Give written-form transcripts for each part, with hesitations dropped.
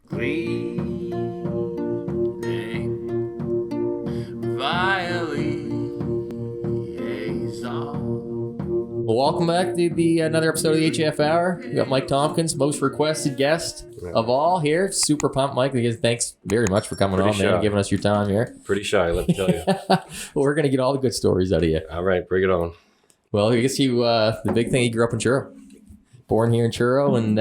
Cleaning violation. Well, welcome back to the another episode of the HAF Hour. We got Mike Tompkins, most requested guest of all here. Super pumped, Mike. Thanks very much for coming on, man, and giving us your time here. Pretty shy, let me tell you. Well, we're going to get all the good stories out of you. All right, bring it on. Well, I guess you, the big thing, you grew up in Truro. Born here in Truro and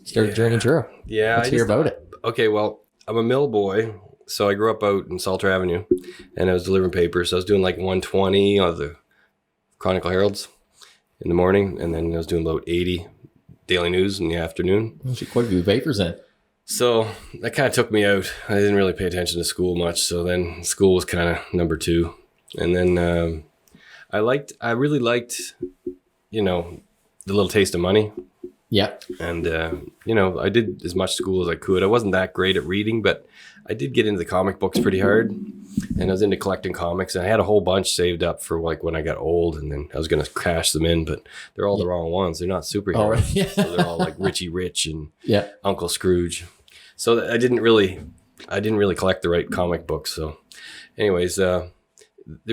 started a journey in Truro. Yeah. Let's hear about it. Okay, well, I'm a mill boy, so I grew up out in Salter Avenue, and I was delivering papers. So I was doing like 120 of the Chronicle Heralds in the morning, and then I was doing about 80 Daily News in the afternoon. Quite a few papers in. So that kind of took me out. I didn't really pay attention to school much, so then school was kind of number two. And then I really liked, the little taste of money. Yeah. And, I did as much school as I could. I wasn't that great at reading, but I did get into the comic books pretty hard. And I was into collecting comics. And I had a whole bunch saved up for like when I got old. And then I was going to cash them in, but they're all the wrong ones. They're not superheroes. Oh, right. Yeah. So they're all like Richie Rich and Yeah. Uncle Scrooge. So I didn't really collect the right comic books. So anyways, there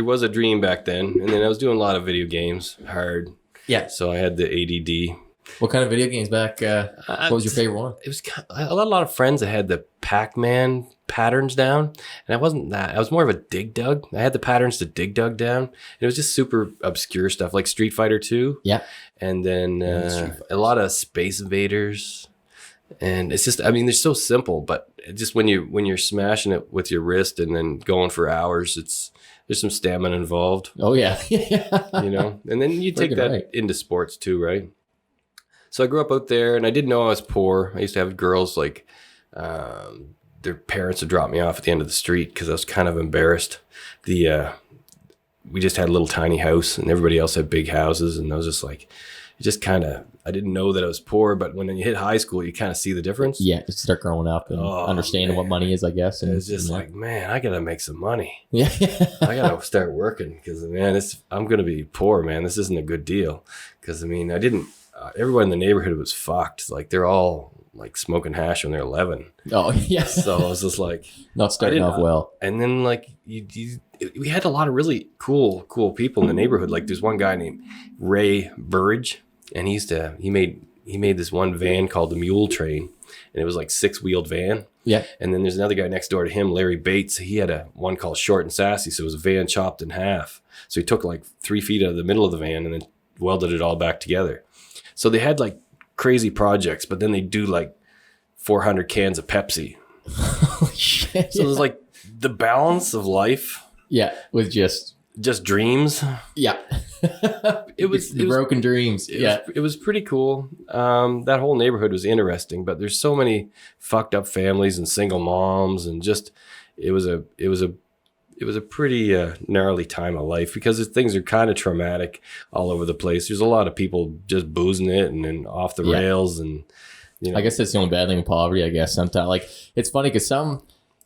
was a dream back then. And then I was doing a lot of video games, hard. Yeah. So I had the ADD. What kind of video games back? What was your favorite one? It was a lot of friends that had the Pac-Man patterns down, and I wasn't that. I was more of a Dig Dug. I had the patterns to Dig Dug down, and it was just super obscure stuff like Street Fighter 2. Yeah, and then a lot of Space Invaders, and it's just, they're so simple, but just when you're smashing it with your wrist and then going for hours, there's some stamina involved. Oh yeah, and then you take that into sports too, right? So I grew up out there, and I didn't know I was poor. I used to have girls like their parents would drop me off at the end of the street because I was kind of embarrassed. We just had a little tiny house, and everybody else had big houses, and I was just like, I didn't know that I was poor, but when you hit high school, you kind of see the difference. Yeah, just start growing up and understanding what money is, I guess. And it's just like, man, I gotta make some money. Yeah, I gotta start working because I'm gonna be poor, man. This isn't a good deal because I didn't. Everyone in the neighborhood was fucked. Like they're all like smoking hash when they're 11. Oh yeah. So I was just like, not starting off well. And then like we had a lot of really cool people in the neighborhood. Like there's one guy named Ray Burridge, and he made this one van called the Mule Train, and it was like 6-wheeled van. Yeah. And then there's another guy next door to him, Larry Bates. He had one called Short and Sassy. So it was a van chopped in half. So he took like 3 feet out of the middle of the van and then welded it all back together. So they had like crazy projects, but then they do like 400 cans of Pepsi. Holy shit. So there's like the balance of life. Yeah, with just dreams. Yeah. It was broken dreams. It was pretty cool. That whole neighborhood was interesting, but there's so many fucked up families and single moms, and just it was a pretty gnarly time of life because things are kind of traumatic all over the place. There's a lot of people just boozing it and off the rails, and I guess that's the only bad thing with poverty. I guess sometimes, like, it's funny because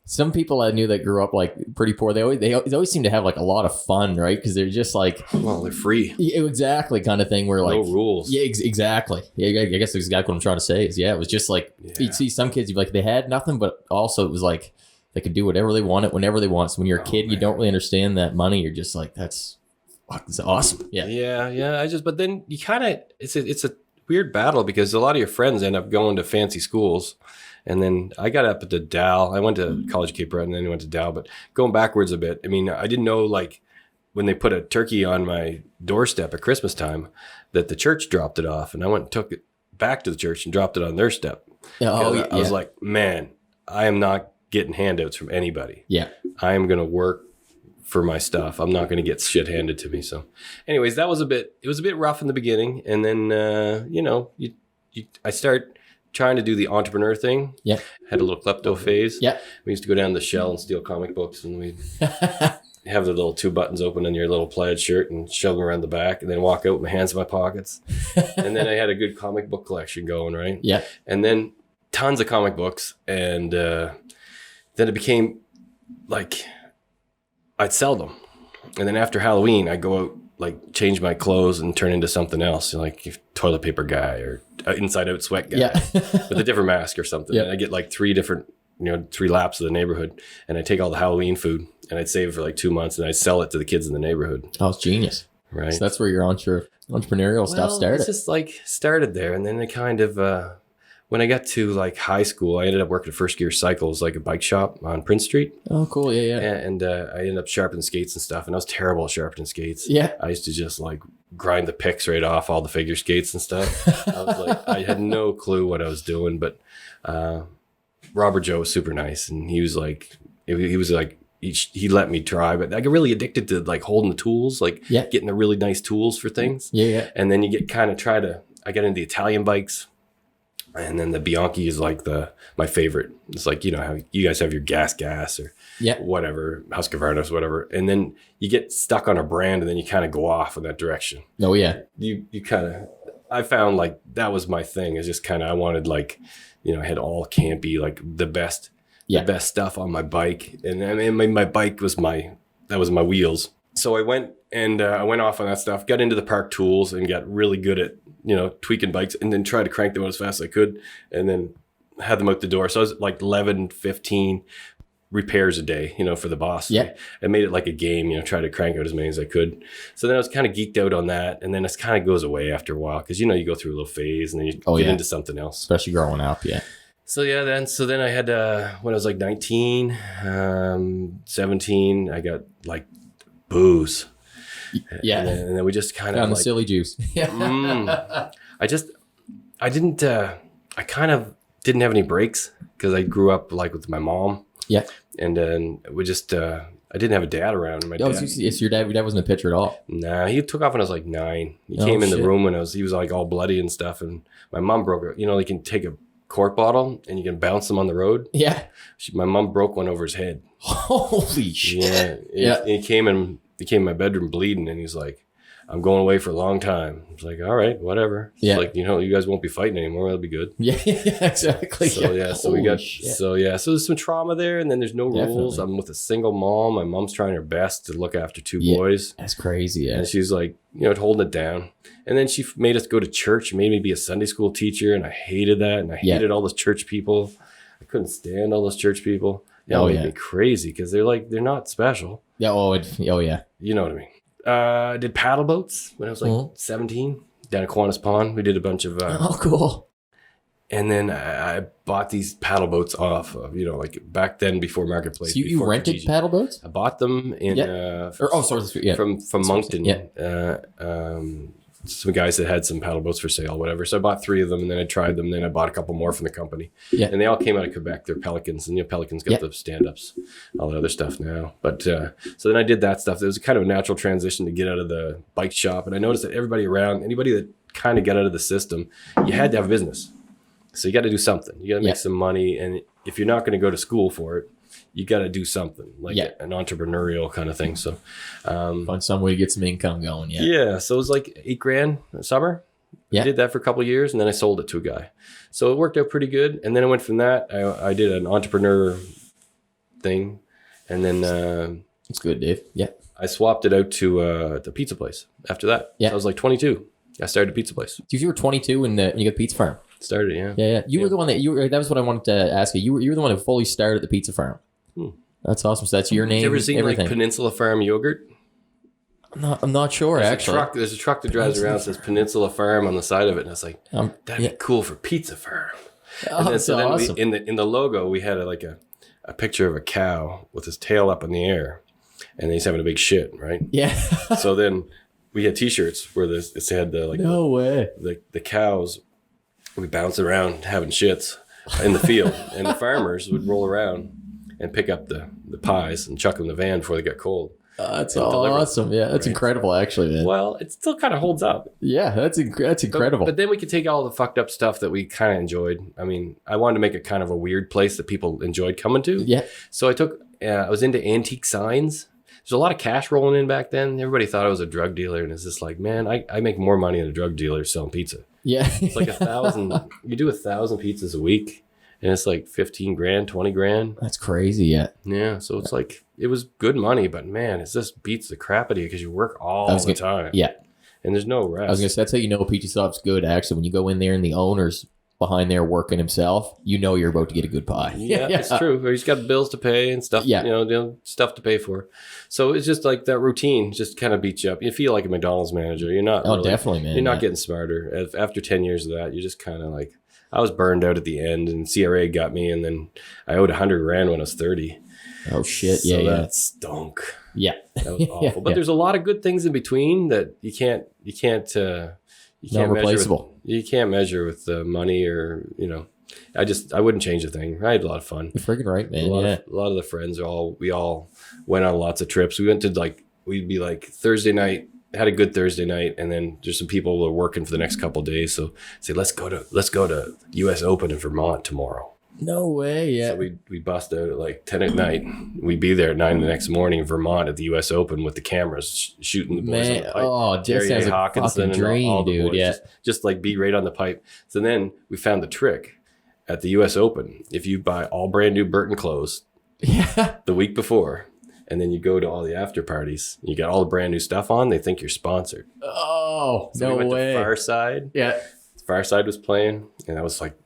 some people I knew that grew up like pretty poor, they always seem to have like a lot of fun, right? Because they're just like, well, they're free, exactly, kind of thing. Where like no rules. Yeah, exactly. Yeah, I guess that's exactly what I'm trying to say. Is it was just like you'd see some kids, you'd be like they had nothing, but also it was like they could do whatever they wanted whenever they want. So when you're a kid, you don't really understand that money. You're just like, that's awesome. Yeah. But then you kind of, it's a weird battle because a lot of your friends end up going to fancy schools. And then I got up at the Dow. I went to College of Cape Breton and then went to Dow. But going backwards a bit, I didn't know like when they put a turkey on my doorstep at Christmas time that the church dropped it off. And I went and took it back to the church and dropped it on their step. I was like, man, I am not getting handouts from anybody. Yeah. I am going to work for my stuff. I'm not going to get shit handed to me. So anyways, it was a bit rough in the beginning. And then, I start trying to do the entrepreneur thing. Yeah. Had a little klepto phase. Yeah. We used to go down to the Shell and steal comic books, and we'd have the little 2 buttons open on your little plaid shirt and shove them around the back and then walk out with my hands in my pockets. And then I had a good comic book collection going, right? Yeah. And then tons of comic books. And, then it became like I'd sell them, and then after Halloween I'd go out, like change my clothes and turn into something else, like toilet paper guy or inside out sweat guy Yeah. with a different mask or something. Yep. And I get like 3 laps of the neighborhood, and I take all the Halloween food and I'd save it for like 2 months and I'd sell it to the kids in the neighborhood. Oh, it's genius. Right. So that's where your entrepreneurial stuff started. It's just like started there. And then it kind of, when I got to like high school, I ended up working at First Gear Cycles, like a bike shop on Prince Street. Oh, cool. Yeah, yeah. And I ended up sharpening skates and stuff. And I was terrible at sharpening skates. Yeah. I used to just like grind the picks right off all the figure skates and stuff. I was like, I had no clue what I was doing. But Robert Joe was super nice. And he was like, he let me try. But I got really addicted to like holding the tools, like getting the really nice tools for things. Yeah, yeah. And then you get kind of I got into Italian bikes. And then the Bianchi is like my favorite. It's like, you know, how you guys have your gas or whatever, Husqvarna's, whatever. And then you get stuck on a brand and then you kind of go off in that direction. Oh, yeah. You kind of, I found like that was my thing. Is just kind of, I wanted like, you know, I had all campy, like the best stuff on my bike. And I mean, my bike was my wheels. So I went off on that stuff, got into the Park Tools and got really good at, you know, tweaking bikes, and then tried to crank them out as fast as I could, and then had them out the door. So I was like 11, 15 repairs a day, you know, for the boss. Yeah. I made it like a game, you know, tried to crank out as many as I could. So then I was kind of geeked out on that. And then it kind of goes away after a while because, you know, you go through a little phase and then you get into something else. Especially growing up. Yeah. So then I had, when I was like 19, 17, I got like booze. Yeah. And then we just kind of the silly juice. I kind of didn't have any breaks because I grew up like with my mom. Yeah. And then we just, I didn't have a dad around. Your dad wasn't a pitcher at all. Nah, he took off when I was like 9. He came in the room when he was like all bloody and stuff. And my mom broke it. You know, you can take a quart bottle and you can bounce them on the road. Yeah. My mom broke one over his head. Holy shit. Yeah. He came in my bedroom bleeding and he's like, I'm going away for a long time. I was like, all right, whatever. It's like, you know, you guys won't be fighting anymore. That'll be good. Yeah, exactly. So there's some trauma there, and then there's no rules. I'm with a single mom. My mom's trying her best to look after 2 boys. That's crazy. Yeah. And she's like, you know, holding it down. And then she made us go to church, made me be a Sunday school teacher, and I hated that. And I hated all those church people. I couldn't stand all those church people. It made me crazy because they're not special. Yeah. Yeah. You know what I mean? I did paddle boats when I was like 17 down at Kiwanis Pond. We did a bunch of cool. And then I bought these paddle boats off of, you know, like back then before Marketplace. So you rented Kijiji. paddle boats? I bought them in from Moncton. Some guys that had some paddle boats for sale, whatever. So I bought 3 of them, and then I tried them. Then I bought a couple more from the company. Yeah. And they all came out of Quebec. They're Pelicans, and you know, Pelicans got the stand-ups, all that other stuff now. But so then I did that stuff. It was kind of a natural transition to get out of the bike shop. And I noticed that anybody that kind of got out of the system, you had to have a business. So you got to do something. You got to make some money. And if you're not going to go to school for it, you got to do something like an entrepreneurial kind of thing. So find some way to get some income going. Yeah. So it was like $8,000 a summer. I did that for a couple of years, and then I sold it to a guy. So it worked out pretty good. And then I went from that. I did an entrepreneur thing, and then it's good, Dave. Yeah. I swapped it out to the pizza place after that. Yeah. So I was like 22. I started a pizza place. You were 22 when you got Pizza Farm. Started, yeah. Yeah. You were the one that was what I wanted to ask you. You were the one who fully started the Pizza Farm. That's awesome. So that's your name. You ever seen everything. like Peninsula Farm yogurt? I'm not sure. There's a truck that drives around that says Peninsula Farm on the side of it, and I was like, that'd be cool for Pizza Farm. And then, so awesome. In the logo, we had a picture of a cow with his tail up in the air, and he's having a big shit, right? Yeah. So then we had T-shirts where it said the cows would bounce around having shits in the field, and the farmers would roll around and pick up the pies and chuck them in the van before they got cold. That's awesome. Yeah, that's incredible, actually, man. Well, it still kind of holds up. Yeah, that's incredible. But then we could take all the fucked up stuff that we kind of enjoyed. I mean, I wanted to make it kind of a weird place that people enjoyed coming to. Yeah. So I was into antique signs. There's a lot of cash rolling in back then. Everybody thought I was a drug dealer, and it's just like, man, I make more money than a drug dealer selling pizza. Yeah. It's like 1,000. You do 1,000 pizzas a week. And it's like $15,000, $20,000. That's crazy, yeah. Yeah, so it's like, it was good money, but man, it just beats the crap out of you because you work all the time. Yeah. and there's no rest. I was gonna say that's how you know a pizza shop's good. Actually, when you go in there and the owner's behind there working himself, you know you're about to get a good pie. Yeah, it's true. He's got bills to pay and stuff. Yeah. Stuff to pay for. So it's just like that routine just kind of beats you up. You feel like a McDonald's manager. You're not. Oh, really, definitely, man. You're not getting smarter. After 10 years of that, you're just kind of like, I was burned out at the end, and CRA got me, and then I owed $100,000 when I was 30. Oh shit! So Yeah, that stunk. yeah. That was awful. But there's a lot of good things in between that you can't Not replaceable. You can't measure with money or, I wouldn't change a thing. I had a lot of fun. You're freaking right, man. A lot of the friends we all went on lots of trips. We went to we'd be like Thursday night, had a good Thursday night, and then there's some people who are working for the next couple of days. So say, let's go to US Open in Vermont tomorrow. No way. Yeah. So we bust out at like 10 at night. We'd be there at 9 the next morning in Vermont at the US Open with the cameras shooting the boys on the pipe. Oh, just sounds like a fucking dream, dude. Yeah. Just like be right on the pipe. So then we found the trick at the US Open. If you buy all brand new Burton clothes the week before, and then you go to all the after parties, you got all the brand new stuff on, they think you're sponsored. Oh, so no we went way. to Farside. Yeah. Farside was playing, and that was like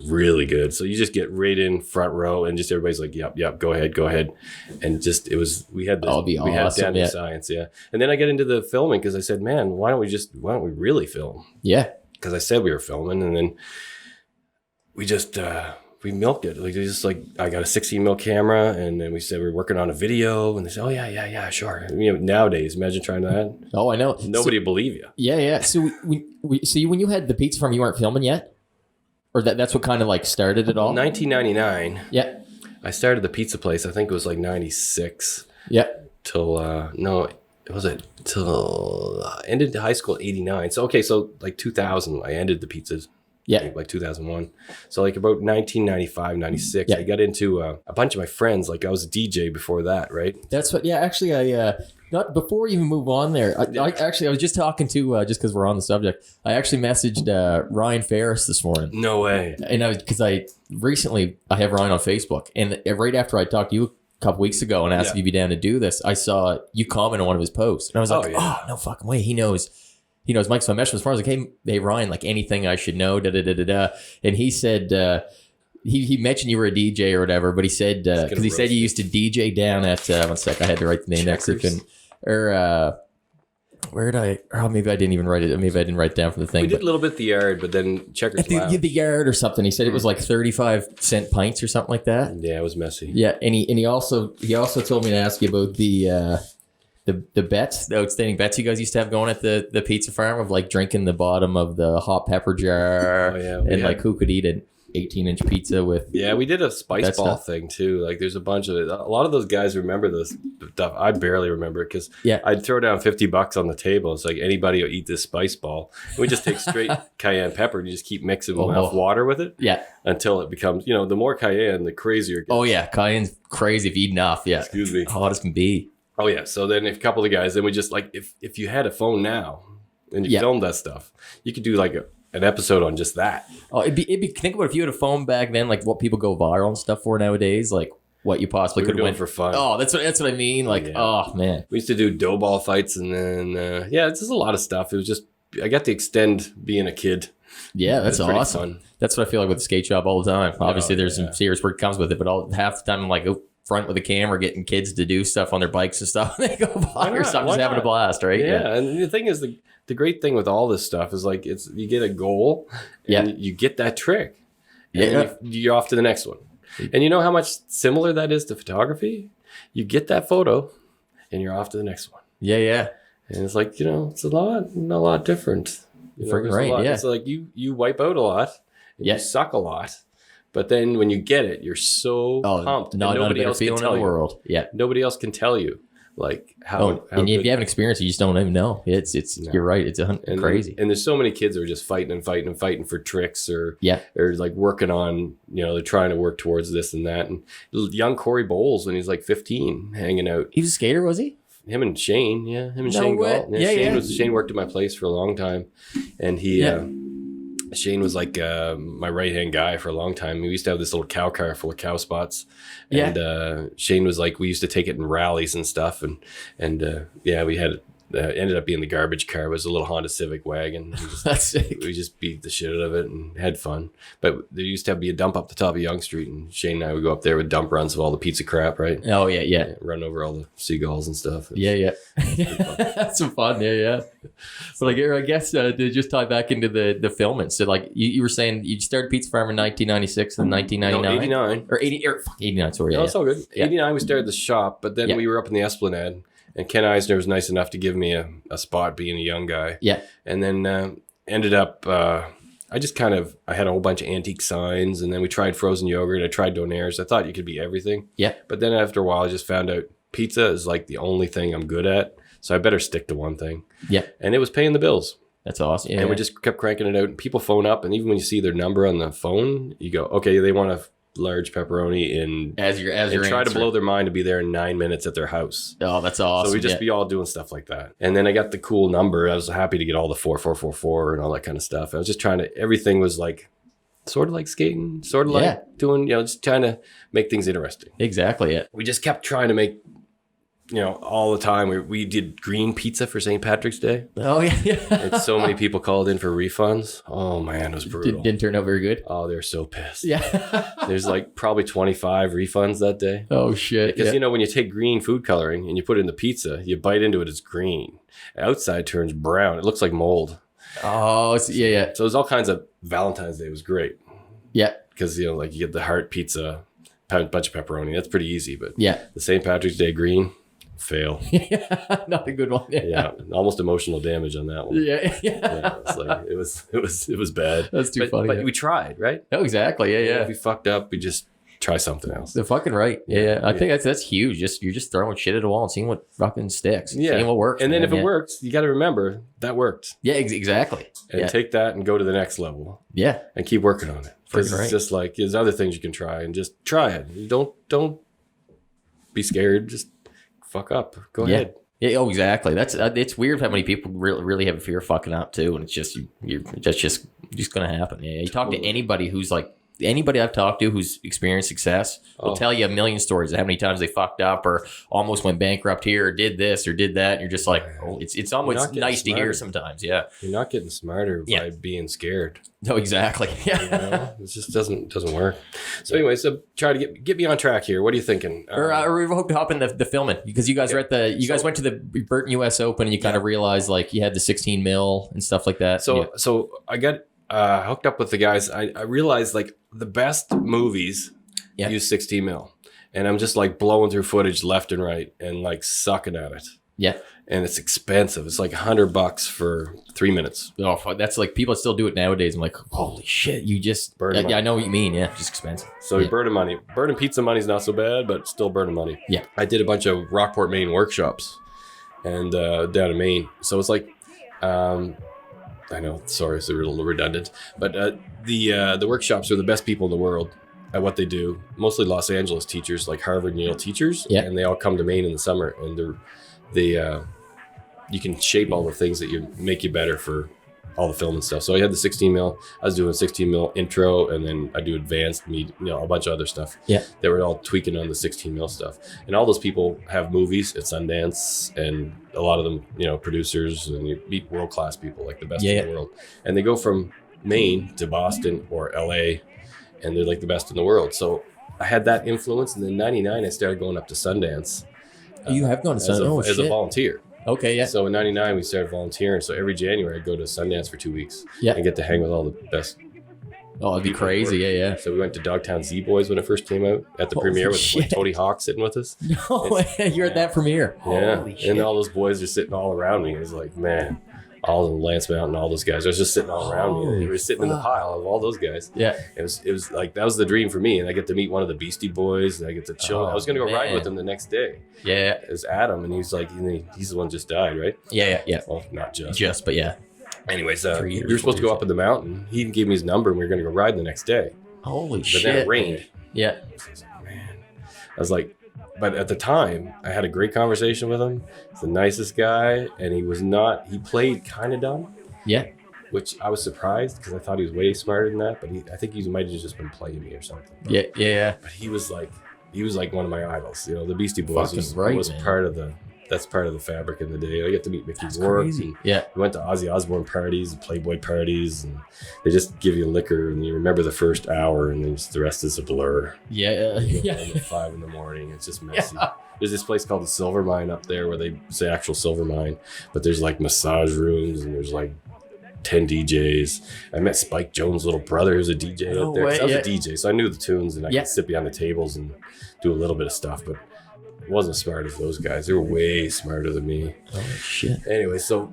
really good. So you just get right in front row, and just everybody's like, yep, go ahead. And just, we had down to science. Yeah. And then I get into the filming because I said, man, why don't we really film? Yeah. Because I said we were filming, and then we just, we milked it. I got a 16 mil camera, and then we said we're working on a video, and they said, oh yeah, sure. Nowadays, imagine trying that. Oh, I know. Nobody will believe you. Yeah. So when you had the pizza farm, you weren't filming yet? Or that's what kind of like started it all? 1999. Yeah. I started the pizza place. I think it was like 96. Yeah. Till ended high school 89. So like 2000, I ended the pizzas. Yeah. Like 2001. So like about 1995, 96, I got into a bunch of my friends. Like I was a DJ before that, right? That's what, actually not before we even move on there. I was just talking to, just because we're on the subject, I actually messaged Ryan Ferris this morning. No way. And because I have Ryan on Facebook, and right after I talked to you a couple weeks ago and asked if you'd be down to do this, I saw you comment on one of his posts, and I was like, oh no fucking way, he knows Mike. So I messaged him as far as like, hey Ryan, like anything I should know, and he said, he mentioned you were a DJ or whatever, but he said, because he said you used to DJ down at, one sec, I had to write the name next to where did I, maybe I didn't even write it. Maybe I didn't write it down from the thing. We did a little bit the Yard, but then Checkers Lounge. The Yard or something. He said it was like 35-cent pints or something like that. Yeah, it was messy. Yeah, and he also told me to ask you about the bets, the outstanding bets you guys used to have going at the pizza farm of like drinking the bottom of the hot pepper jar, and like who could eat an 18-inch pizza with. Yeah, we did a spice ball thing too. Like there's a bunch of it. A lot of those guys remember this stuff. I barely remember it because I'd throw down $50 on the table. It's like anybody will eat this spice ball. And we just take straight cayenne pepper and you just keep mixing enough water with it. Yeah. Until it becomes, the more cayenne, the crazier it gets. Oh yeah, cayenne's crazy if you eat enough. Yeah. Excuse me. Hot as can be. Oh yeah. So then if a couple of guys, then we just like, if you had a phone now and you filmed that stuff, you could do like an episode on just that. Oh, it'd be think about if you had a phone back then, like what people go viral and stuff for nowadays, like what you possibly could have went for fun. Oh, that's what I mean. Like, oh man, we used to do dough ball fights, and then it's just a lot of stuff. It was just I got to extend being a kid. Yeah, that's awesome. Fun. That's what I feel like with the skate shop all the time. Obviously, there's some serious work comes with it, but half the time I'm like front with the camera, getting kids to do stuff on their bikes and stuff. And they go by or something, just having a blast, right? Yeah, and the thing is the great thing with all this stuff is like you get a goal and you get that trick. And you're off to the next one. And you know how much similar that is to photography? You get that photo and you're off to the next one. Yeah. And it's like, it's a lot different. Right, It's like you wipe out a lot. You suck a lot. But then when you get it, you're so pumped. Nobody else can tell you. World. Yeah. Nobody else can tell you. Like how and if you haven't exed, you just don't even know. You're right. It's crazy. And there's so many kids who are just fighting for tricks or like working on, they're trying to work towards this and that. And young Corey Bowles, when he's like 15, hanging out. He was a skater, was he? Him and Shane, Shane Galt. Shane worked at my place for a long time, and Shane was like my right-hand guy for a long time. We used to have this little cow car full of cow spots. And Shane was like, we used to take it in rallies and stuff. And we had ended up being the garbage car. It was a little Honda Civic wagon. That's sick. We just beat the shit out of it and had fun. But there used to be a dump up the top of Yonge Street, and Shane and I would go up there with dump runs of all the pizza crap, right? Oh yeah. Run over all the seagulls and stuff. Yeah. That's some fun. Yeah. But like, I guess to just tie back into the filming. So like you were saying you started Pizza Farm in 1996 and 1999? No, 89. Or 89, sorry. No, Yeah, it's all good. 89, we started the shop, but then we were up in the Esplanade, and Ken Eisner was nice enough to give me a spot being a young guy. Yeah. And then ended up, I had a whole bunch of antique signs, and then we tried frozen yogurt. I tried donaires. I thought you could be everything. Yeah. But then after a while, I just found out pizza is like the only thing I'm good at. So I better stick to one thing. Yeah. And it was paying the bills. That's awesome. Yeah, and we just kept cranking it out. And people phone up, and even when you see their number on the phone, you go, okay, they want a large pepperoni and try to blow their mind to be there in 9 minutes at their house. Oh, that's awesome. So we just be all doing stuff like that. And then I got the cool number. I was happy to get all the 4444 and all that kind of stuff. I was just trying to, everything was like sort of like skating, sort of like doing, just trying to make things interesting. Exactly. Yeah. We just kept trying to make, all the time. We did green pizza for St. Patrick's Day. Oh yeah. And so many people called in for refunds. Oh man, it was brutal. Didn't turn out very good. Oh, they're so pissed. Yeah. There's like probably 25 refunds that day. Oh shit. Because when you take green food coloring and you put it in the pizza, you bite into it, it's green. Outside turns brown. It looks like mold. Oh, yeah. So there's all kinds of Valentine's Day was great. Yeah. Because like you get the heart pizza, bunch of pepperoni. That's pretty easy. But yeah, the St. Patrick's Day green. Fail. Yeah, not a good one. Yeah, almost emotional damage on that one. Yeah. It was bad. That's too funny. But we tried, right? Oh, exactly. Yeah. If we fucked up, we just try something else. They're fucking right. Yeah. I think that's huge. You're just throwing shit at a wall and seeing what fucking sticks. Yeah. Seeing what works. And then if it works, you got to remember that worked. Yeah, exactly. And take that and go to the next level. Yeah. And keep working on it. Because it's just like there's other things you can try and just try it. You don't be scared. Just fuck up. Go ahead. Yeah. Oh, exactly. That's it's weird how many people really have a fear of fucking up too, and it's just that's just gonna happen. Yeah. You talk to anybody who's like anybody I've talked to who's experienced success will tell you a million stories of how many times they fucked up or almost went bankrupt here or did this or did that, and you're just like, oh, it's almost nice to hear sometimes. Yeah. You're not getting smarter by being scared. No, exactly. Yeah. It just doesn't work. So anyway, try to get me on track here. What are you thinking? Or we hope to hop in the filming because you guys were at you guys went to the Burton US Open and you kind of realized like you had the 16 mil and stuff like that. So I got hooked up with the guys. I realized like the best movies use 16 mil, and I'm just like blowing through footage left and right and like sucking at it. Yeah. And it's expensive. It's like $100 for 3 minutes. Oh, that's like people still do it nowadays. I'm like, holy shit, you just burn money. Yeah, I know what you mean. Yeah, just expensive. So you're burning money. Burning pizza money's not so bad, but still burning money. Yeah. I did a bunch of Rockport, Maine workshops and down in Maine. So it's like, I know, sorry, it's a little redundant, but the workshops are the best people in the world at what they do. Mostly Los Angeles teachers, like Harvard and Yale teachers, and they all come to Maine in the summer, and you can shape all the things that make you better for all the film and stuff. So I had the 16 mil. I was doing 16 mil intro, and then I do advanced, a bunch of other stuff. Yeah, they were all tweaking on the 16 mil stuff, and all those people have movies at Sundance, and a lot of them, producers, and you meet world class people, like the best in the world, and they go from Maine to Boston or LA, and they're like the best in the world. So I had that influence, and then in '99 I started going up to Sundance. You have gone to Sundance as a volunteer. Okay, yeah. So in '99 we started volunteering. So every January I'd go to Sundance for 2 weeks. Yeah. And get to hang with all the best. Oh, it'd be crazy. Yeah. So we went to Dogtown Z-Boys when it first came out at the premiere with like, Tony Hawk sitting with us. No way. You're at that premiere. Yeah. Holy shit. And all those boys are sitting all around me. It was like, man, all of Lance Mountain, all those guys. I was just sitting all around me. They were sitting in the pile of all those guys. Yeah. It was like, that was the dream for me. And I get to meet one of the Beastie Boys, and I get to chill. I was going to go ride with him the next day. Yeah. It was Adam, and he's like, he's the one just died, right? Yeah. Well, not just. Just, but yeah. Anyways, we were supposed to go up in the mountain. He gave me his number, and we were going to go ride the next day. Holy shit. But then it rained. Yeah. I was like, but at the time, I had a great conversation with him. He's the nicest guy, and he played kind of dumb. Yeah. Which I was surprised because I thought he was way smarter than that, but I think he might have just been playing me or something. Yeah. But he was like one of my idols. The Beastie Boys was right, part of that's part of the fabric in the day. I get to meet Mickey Rourke. Yeah. We went to Ozzy Osbourne parties, Playboy parties, and they just give you liquor, and you remember the first hour, and then the rest is a blur. Yeah. Yeah. At 5 a.m, it's just messy. Yeah. There's this place called the Silver Mine up there where it's the actual silver mine, but there's like massage rooms and there's like 10 DJs. I met Spike Jones' little brother who's a DJ out there. I was a DJ, so I knew the tunes and I could sit behind the tables and do a little bit of stuff, but I wasn't as smart as those guys. They were way smarter than me. Oh shit. Anyway, so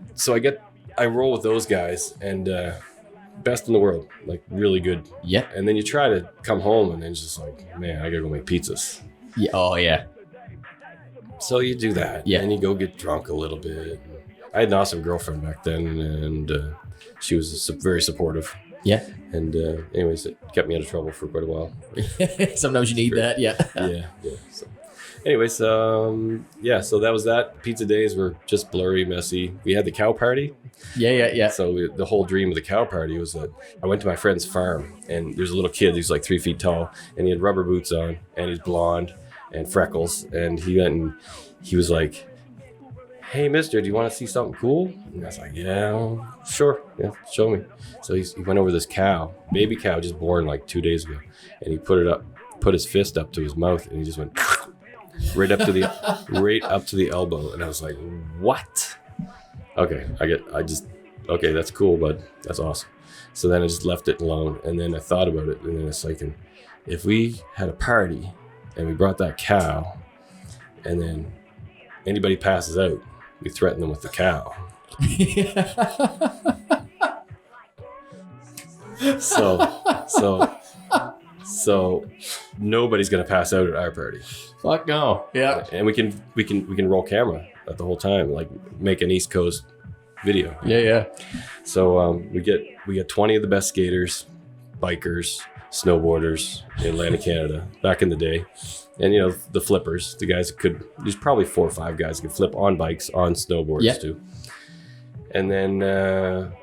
I roll with those guys and best in the world, like really good. Yeah. And then you try to come home and then it's just like, man, I gotta go make pizzas. Yeah. Oh yeah. So you do that. Yeah. And you go get drunk a little bit. I had an awesome girlfriend back then, and she was very supportive. Yeah. And anyways, it kept me out of trouble for quite a while. Sometimes you need that. Yeah. Yeah. So anyways, so that was that. Pizza days were just blurry, messy. We had the cow party. Yeah. So the whole dream of the cow party was that I went to my friend's farm, and there's a little kid who's like 3 feet tall, and he had rubber boots on, and he's blonde and freckles, and he went and he was like, "Hey, mister, do you want to see something cool?" And I was like, "Yeah, sure. Yeah, show me." So he went over this cow, baby cow, just born like 2 days ago, and he put his fist up to his mouth, and he just went right up to the elbow, and I was like, "What?" Okay, okay, that's cool, bud. That's awesome. So then I just left it alone, and then I thought about it, and then it's like, if we had a party and we brought that cow, and then anybody passes out, we threaten them with the cow. So nobody's gonna pass out at our party. Fuck no. Yeah. And we can roll camera at the whole time, like make an East Coast video. Yeah. So we get 20 of the best skaters, bikers, snowboarders in Atlantic Canada back in the day. And the flippers, the guys there's probably 4 or 5 guys who could flip on bikes, on snowboards too. And then the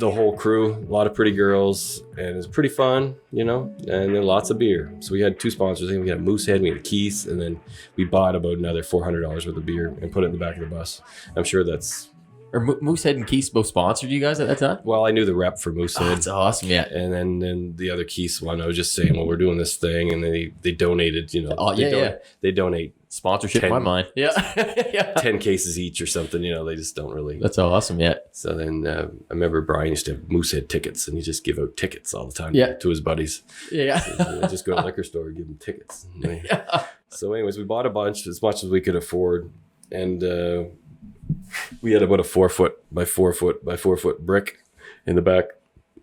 whole crew, a lot of pretty girls, and it's pretty fun, and then lots of beer. So we had 2 sponsors. We had Moosehead, we had Keith, and then we bought about another $400 worth of beer and put it in the back of the bus. I'm sure that's... Or Moosehead and Keith both sponsored you guys at that time? Well, I knew the rep for Moosehead. Oh, that's awesome, yeah. And then the other Keith one, I was just saying, well, we're doing this thing, and they donated, they donate sponsorship 10, in my mind. Yeah. 10 cases each or something, they just don't really. That's awesome, yeah. So then I remember Brian used to have Moosehead tickets, and he just give out tickets all the time to his buddies. Yeah. So just go to the liquor store and give them tickets. So anyways, we bought a bunch, as much as we could afford, and we had about a 4 foot by 4 foot by 4 foot brick in the back,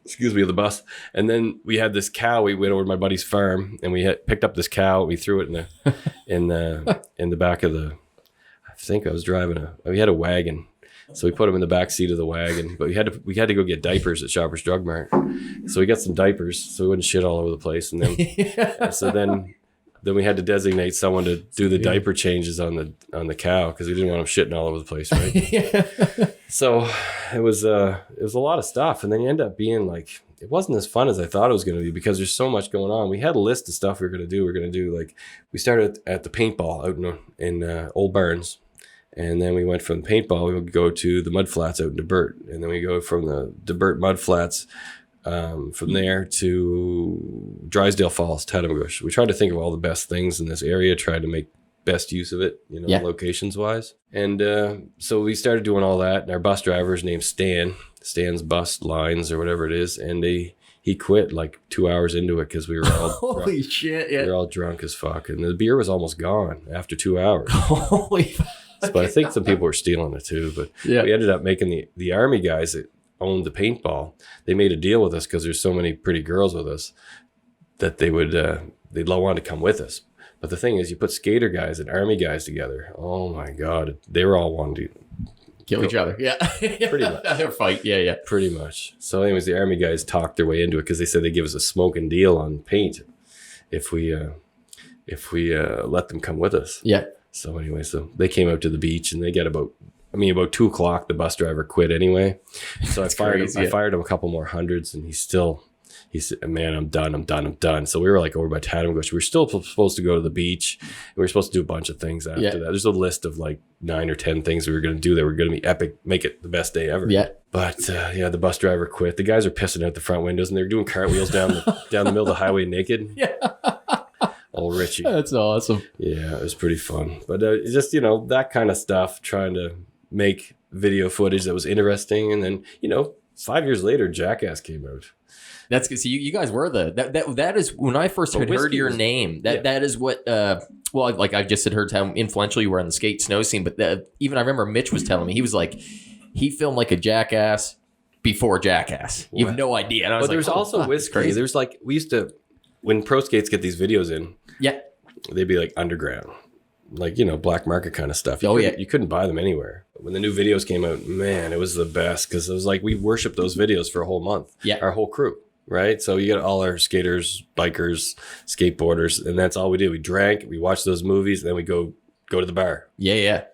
of the bus. And then we had this cow. We went over to my buddy's farm, and we picked up this cow. We threw it in the back of the. I think I was driving we had a wagon, so we put him in the back seat of the wagon. But we had to go get diapers at Shoppers Drug Mart. So we got some diapers so we wouldn't shit all over the place. And then then we had to designate someone to do the diaper changes on the cow because we didn't want them shitting all over the place, right? So it was a lot of stuff, and then you end up being like, it wasn't as fun as I thought it was going to be because there's so much going on. We had a list of stuff we were going to do. We are going to do like, we started at the paintball out in Old Barns, and then we went from paintball. We would go to the mud flats out in DeBert, and then we go from the DeBert mud flats. From there to Drysdale Falls, Tatamagouche. We tried to think of all the best things in this area, tried to make best use of it, locations wise. And so we started doing all that. And our bus driver is named Stan's Bus Lines or whatever it is. And he quit like 2 hours into it because we were all holy shit, yeah. We were all drunk as fuck. And the beer was almost gone after 2 hours. Holy fuck. But I think some people were stealing it too. But we ended up making the Army guys that owned the paintball. They made a deal with us because there's so many pretty girls with us that they'd want to come with us. But the thing is, you put skater guys and Army guys together. Oh my God, they were all wanting to kill each other. Yeah, pretty much. They're fight. Yeah, pretty much. So, anyways, the Army guys talked their way into it because they said they give us a smoking deal on paint if we let them come with us. Yeah. So anyway, so they came out to the beach and they got about 2:00, the bus driver quit anyway. So I fired him a couple more hundreds, and he still he said, man, I'm done. So we were like over by Tatamgouche. We were still supposed to go to the beach. We were supposed to do a bunch of things after that. There's a list of like 9 or 10 things we were going to do that were going to be epic, make it the best day ever. Yeah. But the bus driver quit. The guys are pissing out the front windows and they're doing cartwheels down the middle of the highway naked. Yeah. Old Richie. That's awesome. Yeah, it was pretty fun. But just, that kind of stuff, trying to make video footage that was interesting. And then, 5 years later, Jackass came out. That's good. So you guys were that is when I first had heard your name. That is what. Well, like I just had heard how influential you were on the skate snow scene. But even I remember Mitch was telling me he was like he filmed like a Jackass before Jackass. You have no idea. And I was but there's also whiskey. There's like we used to when pro skates get these videos in. Yeah, they'd be like underground, like black market kind of stuff. You couldn't buy them anywhere. When the new videos came out, man, it was the best because it was like we worshipped those videos for a whole month. Yeah, our whole crew. Right. So you get all our skaters, bikers, skateboarders, and that's all we did. We drank, we watched those movies, and then we go to the bar. Yeah.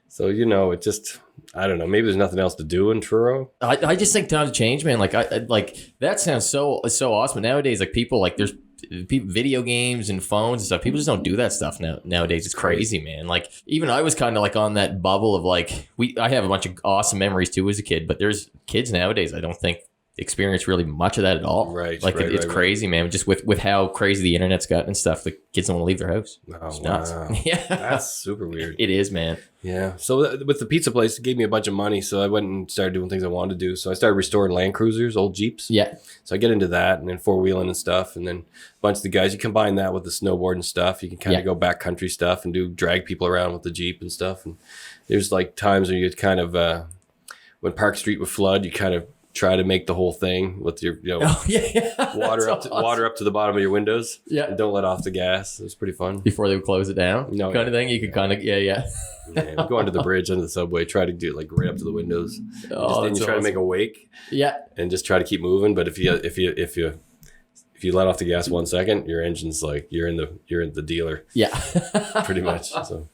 So, it just, I don't know, maybe there's nothing else to do in Truro. I just think times change, man. Like I like that sounds so awesome. Nowadays, like people like there's video games and phones and stuff. People just don't do that stuff nowadays. It's crazy, man. Like even I was kind of like on that bubble of like I have a bunch of awesome memories too as a kid, but there's kids nowadays I don't think experience really much of that at all. Right. Like it's crazy, man. Just with how crazy the internet's gotten and stuff, the kids don't want to leave their house. Oh, wow. Yeah. That's super weird. It is, man. Yeah. So with the pizza place, it gave me a bunch of money. So I went and started doing things I wanted to do. So I started restoring Land Cruisers, old Jeeps. Yeah. So I get into that and then 4-wheeling and stuff. And then a bunch of the guys, you combine that with the snowboard and stuff. You can kind of go backcountry stuff and drag people around with the Jeep and stuff. And there's like times where you kind of, when Park Street would flood, you kind of try to make the whole thing with your water up to the bottom of your windows. Yeah, and don't let off the gas. It was pretty fun before they would close it down. Kind of thing. You could kind of go under the bridge, under the subway, try to do it like right up to the windows. Then you try to make a wake. Yeah, and just try to keep moving. But if you let off the gas 1 second, your engine's like you're in the dealer. Yeah, pretty much. So.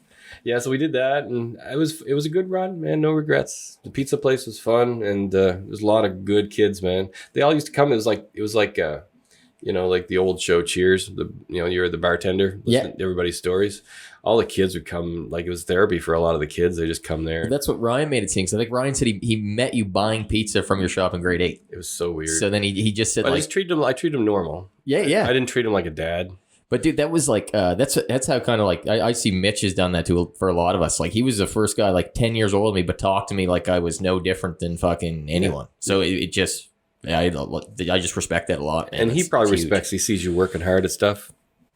Yeah, so we did that, and it was a good run, man. No regrets. The pizza place was fun, and there's a lot of good kids, man. They all used to come. It was like like the old show Cheers. You're the bartender. Listening to everybody's stories. All the kids would come. Like it was therapy for a lot of the kids. They just come there. Well, that's what Ryan made it seem. So I think Ryan said he met you buying pizza from your shop in grade 8. It was so weird. So then he just said, but I treated him normal. Yeah. I didn't treat him like a dad. But dude, that was like that's how kind of like I see Mitch has done that too for a lot of us. Like he was the first guy like 10 years older than me, but talked to me like I was no different than fucking anyone. Yeah. So it just I just respect that a lot. And he probably respects. He sees you working hard at stuff,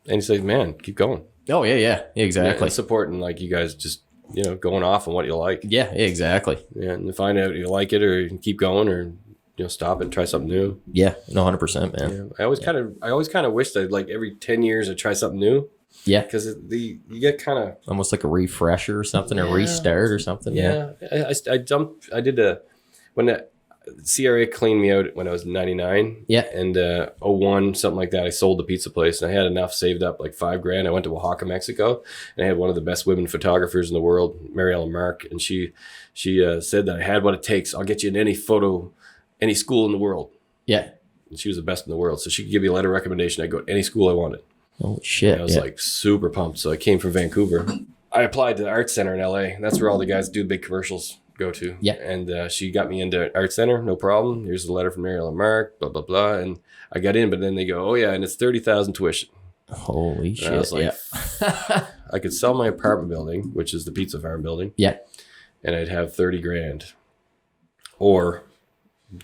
and he says, "Man, keep going." Oh yeah, exactly. And supporting like you guys just going off on what you like. Yeah, exactly. Yeah, and find out you like it or you can keep going or. Stop and try something new. Yeah, no, 100%, man. Yeah. I always kind of wish that like every 10 years I try something new. Yeah, because you get kind of almost like a refresher or something, a restart or something. Yeah, I did when the CRA cleaned me out when I was 99. Yeah, and 01 something like that. I sold the pizza place and I had enough saved up like $5,000. I went to Oaxaca, Mexico, and I had one of the best women photographers in the world, Mary Ellen Mark, and she said that I had what it takes. I'll get you in any school in the world. Yeah. And she was the best in the world. So she could give me a letter of recommendation. I'd go to any school I wanted. Oh, shit. And I was like super pumped. So I came from Vancouver. I applied to the Arts Center in LA. That's where all the guys do big commercials go to. Yeah. And she got me into Arts Center. No problem. Here's the letter from Mary Ellen Mark, blah, blah, blah. And I got in, but then they go, oh, yeah, and it's $30,000 tuition. Holy shit. I was like, I could sell my apartment building, which is the Pizza Farm building. Yeah. And I'd have $30,000. Or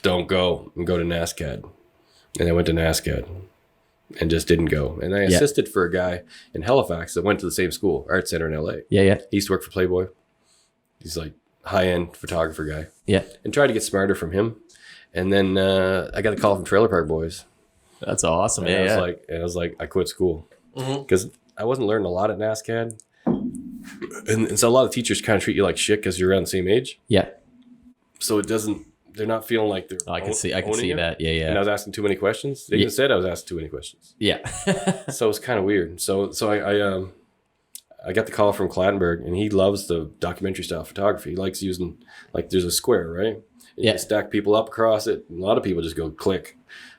don't go and go to NASCAD. And I went to NASCAD and just didn't go. And I assisted for a guy in Halifax that went to the same school, Art Center in LA. Yeah. He used to work for Playboy. He's like high-end photographer guy. Yeah. And tried to get smarter from him. And then I got a call from Trailer Park Boys. That's awesome. And I was like, I quit school. Because I wasn't learning a lot at NASCAD. And so a lot of teachers kind of treat you like shit because you're around the same age. Yeah. So they're not feeling like they're I can see that. Yeah. And I was asking too many questions. They even said I was asking too many questions. Yeah. So it's kind of weird. So I got the call from Clattenburg, and he loves the documentary style photography. He likes using, like, there's a square, right? And you stack people up across it. And a lot of people just go click.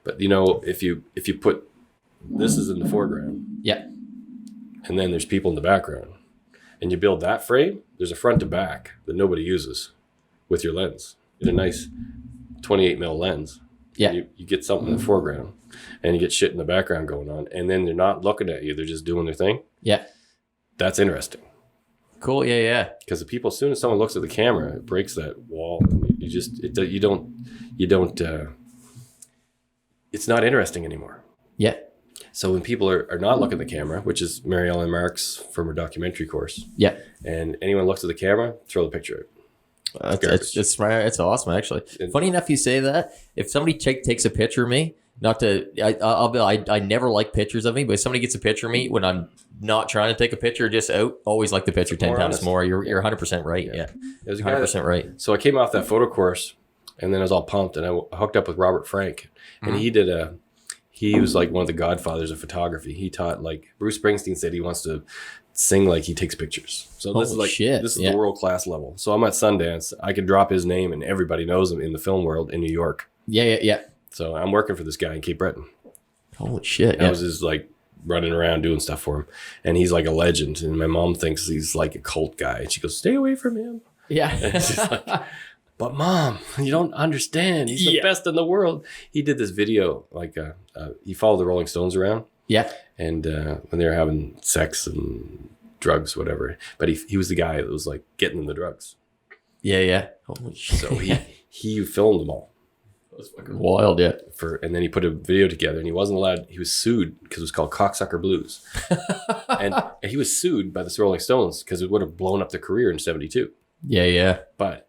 But if you put this is in the foreground, Yeah. and then there's people in the background, and you build that frame, there's a front to back that nobody uses with your lens. It's a nice 28 mil lens. Yeah. You get something in the foreground, and you get shit in the background going on, and then they're not looking at you; they're just doing their thing. Yeah. That's interesting. Cool. Yeah. Yeah. Because the people, as soon as someone looks at the camera, it breaks that wall. And you don't. It's not interesting anymore. Yeah. So when people are not looking at the camera, which is Mary Ellen Marks from her documentary course. Yeah. And anyone looks at the camera, throw the picture out. It's awesome, actually. Funny enough, you say that. If somebody takes a picture of me, I never like pictures of me, but if somebody gets a picture of me when I'm not trying to take a picture, just out, always like the picture 10 times honest. More. You're 100% right. Yeah. It was 100% right. So I came off that photo course, and then I was all pumped, and I hooked up with Robert Frank, and he was like one of the godfathers of photography. He taught, like Bruce Springsteen said, he wants to sing like he takes pictures. So this is the world-class level. So I'm at Sundance. I can drop his name and everybody knows him in the film world in New York. Yeah. So I'm working for this guy in Cape Breton. Holy shit. I was just like running around doing stuff for him. And he's like a legend. And my mom thinks he's like a cult guy. And she goes, stay away from him. Yeah. And she's like, but Mom, you don't understand. He's the best in the world. He did this video, he followed the Rolling Stones around. Yeah. And when they were having sex and drugs, whatever. But he was the guy that was like getting them the drugs. Yeah. Holy shit. So he filmed them all. That was fucking wild, yeah. And then he put a video together, and he wasn't allowed. He was sued because it was called Cocksucker Blues. and he was sued by the Rolling Stones because it would have blown up their career in 72. Yeah. But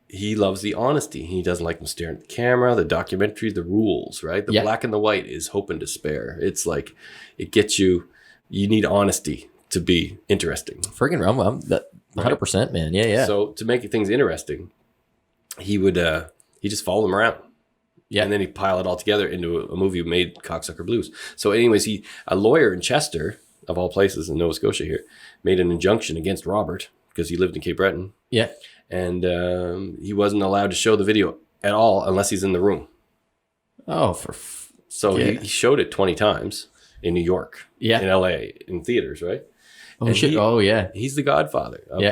he loves the honesty. He doesn't like them staring at the camera, the documentary, the rules, right? The black and the white is hope and despair. It's like, it gets you need honesty to be interesting. Friggin' I'm that 100%, man. Yeah. So to make things interesting, he just followed them around. Yeah. And then he piled it all together into a movie made Cocksucker Blues. So anyways, a lawyer in Chester, of all places in Nova Scotia here, made an injunction against Robert because he lived in Cape Breton. Yeah. And he wasn't allowed to show the video at all unless he's in the room. Oh, he showed it 20 times in New York, in LA, in theaters, right? Oh, and shit. He's the godfather of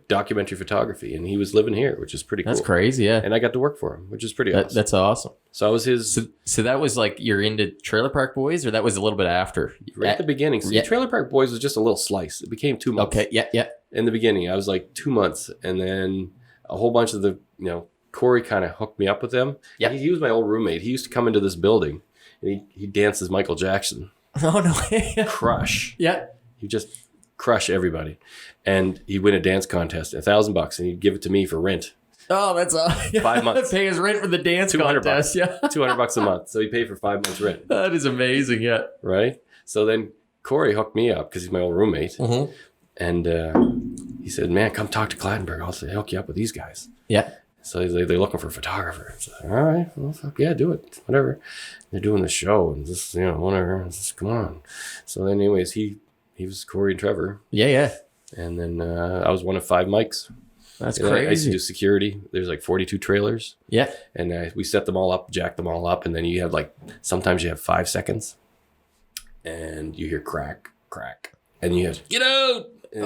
documentary photography, and he was living here, which is pretty cool. That's crazy, yeah. And I got to work for him, which is pretty awesome. That's awesome. So I was his... So that was like you're into Trailer Park Boys, or that was a little bit after? Right at the beginning. See, Trailer Park Boys was just a little slice. It became 2 months. Okay, yeah. In the beginning, I was like 2 months, and then a whole bunch of Corey kind of hooked me up with them. Yeah. He was my old roommate. He used to come into this building, and he dances Michael Jackson. Oh, no. Crush. Yeah. He just crush everybody. And he'd win a dance contest, $1,000, and he'd give it to me for rent. Oh, that's 5 months. Pay his rent for the dance contest. Yeah. $200 a month. So he paid for 5 months rent. That is amazing. Yeah. Right. So then Corey hooked me up because he's my old roommate. Mm-hmm. And he said, man, come talk to Clattenburg. I'll hook you up with these guys. Yeah. So they're looking for a photographer. So, all right, well, fuck yeah, do it. Whatever. They're doing the show and just, whatever. Just, come on. So then anyways, he was Corey and Trevor. Yeah. And then I was one of 5 mics. That's crazy. I used to do security. There's like 42 trailers. Yeah. And we set them all up, jacked them all up. And then you have sometimes you have 5 seconds. And you hear crack. And you have, get out! And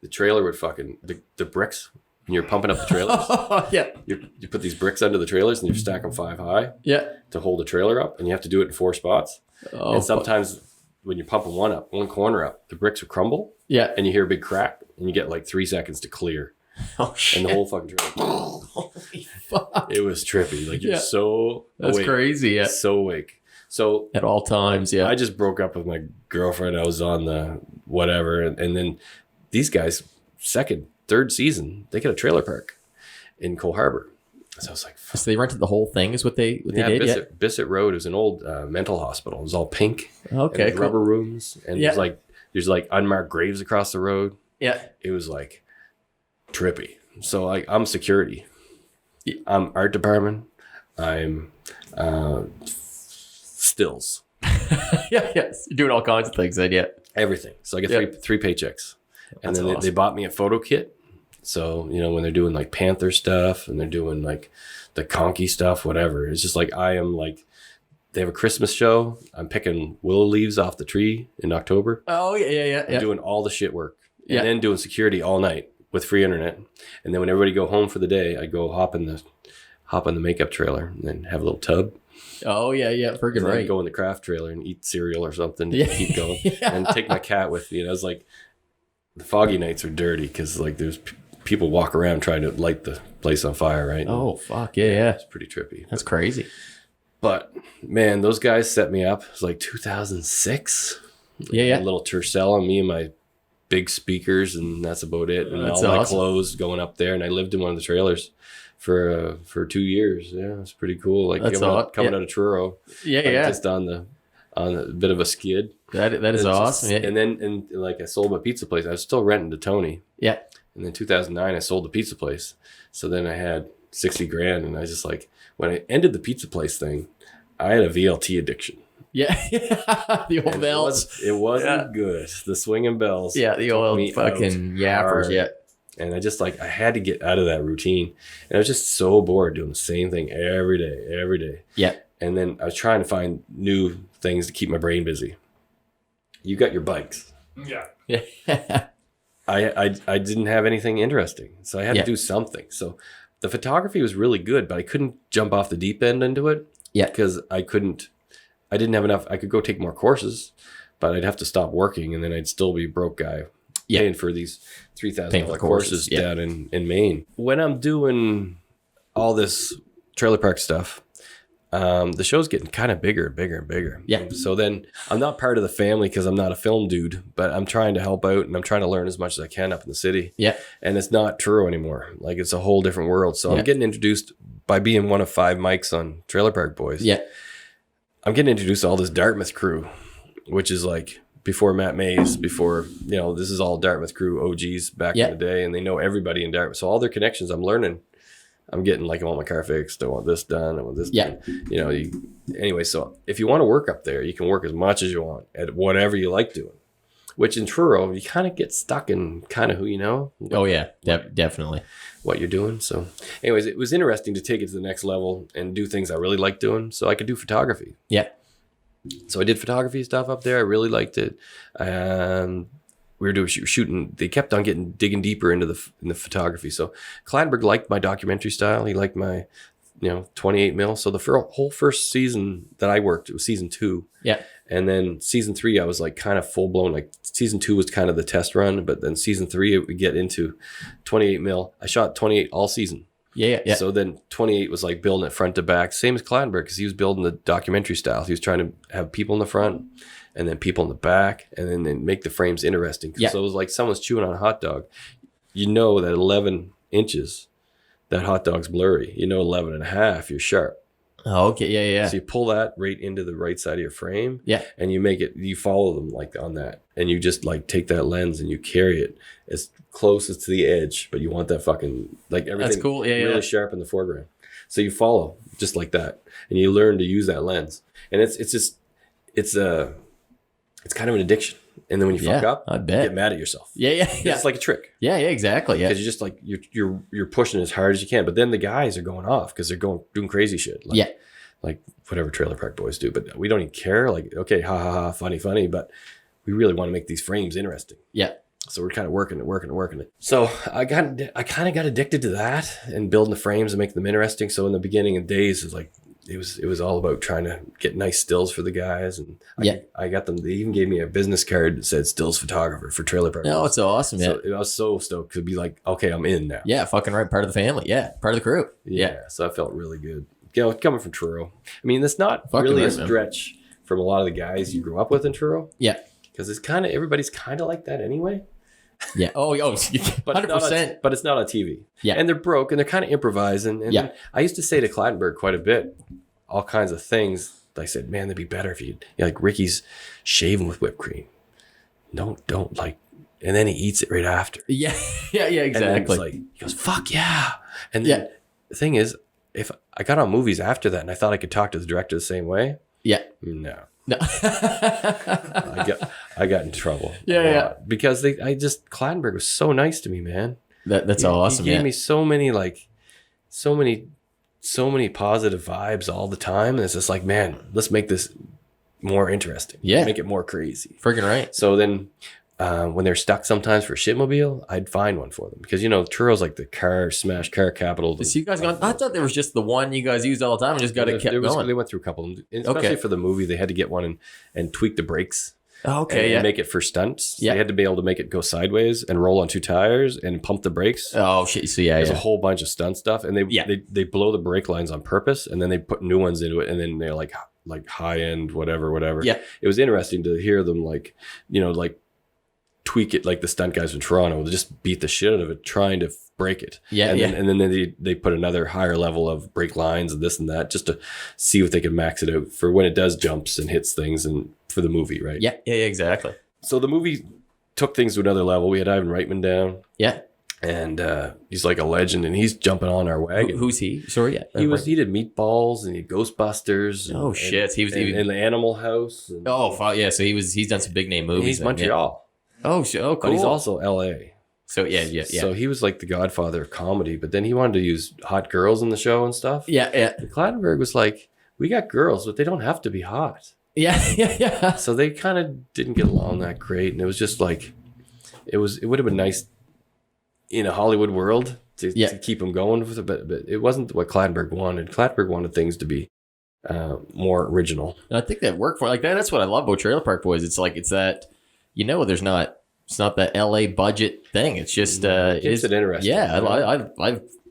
the trailer would fucking, the bricks, when you're pumping up the trailers. Yeah. You put these bricks under the trailers and you stack them 5 high. Yeah. To hold the trailer up. And you have to do it in 4 spots. Oh, and sometimes when you're pumping one corner up, the bricks would crumble. Yeah. And you hear a big crack. And you get like 3 seconds to clear. Oh, shit. And the whole fucking trailer. Holy fuck. It was trippy. Like, you're so That's awake. crazy, yeah. So awake. So at all times, yeah. I just broke up with my girlfriend. I was on the whatever. And then these guys, 2nd, 3rd season, they get a trailer park in Cole Harbor. So I was like, fuck. So they rented the whole thing is what they did? Bissett Road is an old mental hospital. It was all pink. Okay, cool. Rubber rooms. And there's unmarked graves across the road. Yeah. It was like trippy. So I'm security. I'm art department. I'm stills. Yes. You're doing all kinds of things then, yeah. Everything. So I get three paychecks. And then they bought me a photo kit. So, you know, when they're doing like Panther stuff and they're doing like the conky stuff, whatever, it's just like I am like, they have a Christmas show. I'm picking willow leaves off the tree in October. Oh, yeah. I'm doing all the shit work. And Yeah. then doing security all night with free internet. And then when everybody go home for the day, I go hop in the makeup trailer and then have a little tub. Oh, yeah. Freaking And then right. go in the craft trailer and eat cereal or something to Yeah. keep going. Yeah. And take my cat with me. And I was like, the foggy nights are dirty because like there's people walk around trying to light the place on fire, right? Oh, fuck. Yeah. It's pretty trippy. That's crazy. But man, those guys set me up. It was like 2006. Yeah. A little Tercel and me and my big speakers, and that's about it. And That's all my awesome. clothes going up there. And I lived in one of the trailers for 2 years. Yeah, it's pretty cool. Like That's coming out of Truro. Yeah. Like just on a bit of a skid. That is awesome. Yeah. And then like I sold my pizza place. I was still renting to Tony. Yeah. And then 2009, I sold the pizza place. So then I had 60 grand, and I just like, when I ended the pizza place thing, I had a VLT addiction. Yeah. The old And bells. It wasn't good. The swinging bells. Yeah. The took old me fucking out yappers. hard. Yeah. And I just like, I had to get out of that routine. And I was just so bored doing the same thing every day. Yeah. And then I was trying to find new things to keep my brain busy. You got your bikes. Yeah. Yeah. I didn't have anything interesting. So I had Yeah. to do something. So the photography was really good, but I couldn't jump off the deep end into it. Yeah. Because I didn't have enough. I could go take more courses, but I'd have to stop working, and then I'd still be a broke guy Yeah. paying for these Paying for $3,000 the courses courses, yeah. down in Maine. When I'm doing all this trailer park stuff, the show's getting kind of bigger and bigger. Yeah. So then I'm not part of the family because I'm not a film dude, but I'm trying to help out and I'm trying to learn as much as I can up in the city. Yeah. And it's not Truro anymore. Like it's a whole different world. So Yeah. I'm getting introduced by being one of 5 mics on Trailer Park Boys. Yeah. I'm getting introduced to all this Dartmouth crew, which is like before Matt Mays, before, you know, this is all Dartmouth crew OGs back Yeah. in the day, and they know everybody in Dartmouth. So all their connections I'm learning. I'm getting like, I want my car fixed. I want this done. I want this Yeah. done. You know, anyway, so if you want to work up there, you can work as much as you want at whatever you like doing, which in Truro, you kind of get stuck in kind of who you know. Oh yeah. Definitely. What you're doing. So anyways, it was interesting to take it to the next level and do things I really like doing. So I could do photography. Yeah. So I did photography stuff up there. I really liked it. We were doing shooting. They kept on digging deeper into the photography. So Cladberg liked my documentary style. He liked my, 28 mil. So the whole first season that I worked, it was season 2. Yeah. And then season 3, I was like kind of full blown. Like season 2 was kind of the test run, but then season 3 we get into 28 mil. I shot 28 all season. Yeah. So then 28 was like building it front to back. Same as Cladberg, because he was building the documentary style. He was trying to have people in the front and then people in the back, and then make the frames interesting. Yeah. So it was like someone's chewing on a hot dog. You know that 11 inches, that hot dog's blurry. 11 and a half, you're sharp. Oh, okay. Yeah. So you pull that right into the right side of your frame. Yeah. And you follow them like on that. And you just like take that lens and you carry it as close as to the edge, but you want that fucking, like everything That's cool. Yeah. really sharp in the foreground. So you follow just like that. And you learn to use that lens. And it's kind of an addiction. And then when you fuck up, I you bet. get mad at yourself. Yeah. It's like a trick. Yeah. Exactly. Yeah. Because you're just like you're pushing as hard as you can, but then the guys are going off because they're doing crazy shit. Like whatever Trailer Park Boys do, but we don't even care. Like, okay, ha, funny, but we really want to make these frames interesting. Yeah. So we're kind of working it. So I kind of got addicted to that and building the frames and making them interesting. So in the beginning of days, it was all about trying to get nice stills for the guys, and I got them. They even gave me a business card that said stills photographer for Trailer Park. No, it's awesome. Yeah. So I was so stoked to be like, okay, I'm in now. Yeah. Fucking right. Part of the family. Yeah. Part of the crew. Yeah. So I felt really good. Coming from Truro. I mean, that's not Fucking really a right, man. stretch from a lot of the guys you grew up with in Truro. Yeah. Because it's everybody's kind of like that anyway. Yeah. Oh, But 100%. But it's not on TV. Yeah. And they're broke and they're kind of improvising. And Yeah. I used to say to Clattenburg quite a bit, all kinds of things. I said, man, that'd be better if like Ricky's shaving with whipped cream. Don't like, and then he eats it right after. Yeah. Yeah. And then Exactly. it's like, he goes, fuck yeah. And then the thing is, if I got on movies after that and I thought I could talk to the director the same way, Yeah. no. No. I got in trouble. Yeah. Because Clattenburg was so nice to me, man. That's awesome. He gave me so many positive vibes all the time. And it's just like, man, let's make this more interesting. Yeah. Make it more crazy. Freaking right. So then when they're stuck sometimes for shitmobile, I'd find one for them because, Truro's like the car capital. So you guys going, I thought there was just the one you guys used all the time and just got it kept going. They went through a couple of them. Especially for the movie, they had to get one and tweak the brakes. Okay, and make it for stunts. Yeah. They had to be able to make it go sideways and roll on 2 tires and pump the brakes. Oh shit! So There's a whole bunch of stunt stuff, and they blow the brake lines on purpose, and then they put new ones into it, and then they're like high end whatever. Yeah, it was interesting to hear them tweak it like the stunt guys in Toronto. They just beat the shit out of it trying to break it. And then they put another higher level of brake lines and this and that just to see if they can max it out for when it does jumps and hits things and for the movie, right? Yeah, exactly. So the movie took things to another level. We had Ivan Reitman down. Yeah. And he's like a legend, and he's jumping on our wagon. Who's he? Sorry, yeah. He did Meatballs and he did Ghostbusters. Shit! He was in the Animal House. And, yeah. So he's done some big name movies. He's Montreal. Yeah. Oh, cool. But he's also L.A. So yeah. So he was like the godfather of comedy, but then he wanted to use hot girls in the show and stuff. Yeah. And Clattenburg was like, "We got girls, but they don't have to be hot." Yeah. So they kind of didn't get along that great, and it was just like, it would have been nice in a Hollywood world to keep them going with it, but it wasn't what Clattenburg wanted. Clattenburg wanted things to be more original. And I think that worked for that's what I love about Trailer Park Boys. It's like it's that it's not that LA budget thing. It's just it's an interesting. Yeah,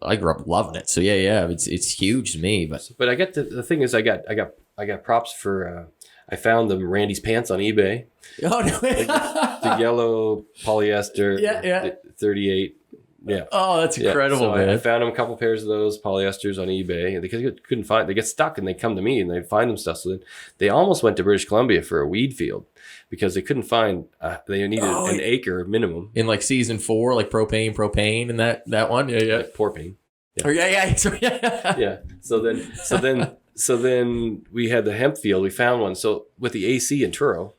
I grew up loving it. So yeah, it's huge to me. But I get the thing is I got props for. I found them Randy's pants on eBay. Oh no! the yellow polyester. Yeah. 38. Yeah. Oh, that's incredible, so man. I found them a couple pairs of those polyesters on eBay because they couldn't find. They get stuck and they come to me and they find them stuff. So then they almost went to British Columbia for a weed field because they couldn't find. They needed an acre minimum in like season 4, like propane, and that one. Yeah. Like propane. Yeah. Oh, yeah. Sorry. Yeah. So then we had the hemp field. We found one. So with the AC in Truro.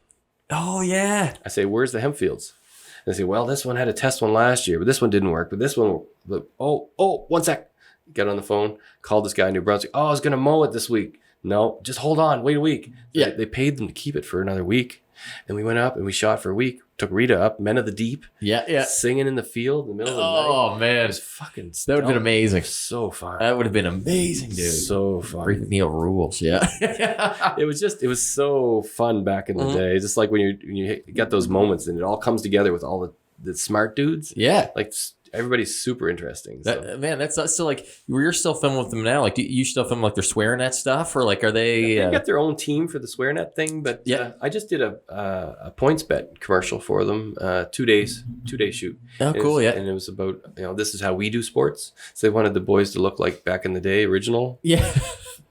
Oh yeah. I say, where's the hemp fields? And they say, well, this one had a test one last year, but this one didn't work. But this one, one sec. Got on the phone, called this guy in New Brunswick. Oh, I was going to mow it this week. No, just hold on. Wait a week. Yeah. They paid them to keep it for another week. And we went up and we shot for a week. Took Rita up, Men of the Deep. Yeah. Singing in the field in the middle of the night. Oh, man. It was fucking that would have been amazing. So fun. That would have been amazing, dude. So fun. Freaking Neil rules. Yeah. It was so fun back in the day. Just like when you got those moments and it all comes together with all the smart dudes. Yeah. Like everybody's super interesting. So. Man, that's still like you're still filming with them now. Like, do you still film like their swearing at stuff, or like are they? They got their own team for the swearing at thing, but I just did a points bet commercial for them. 2 days shoot. Oh, cool! And it was about this is how we do sports. So they wanted the boys to look like back in the day, original. Yeah.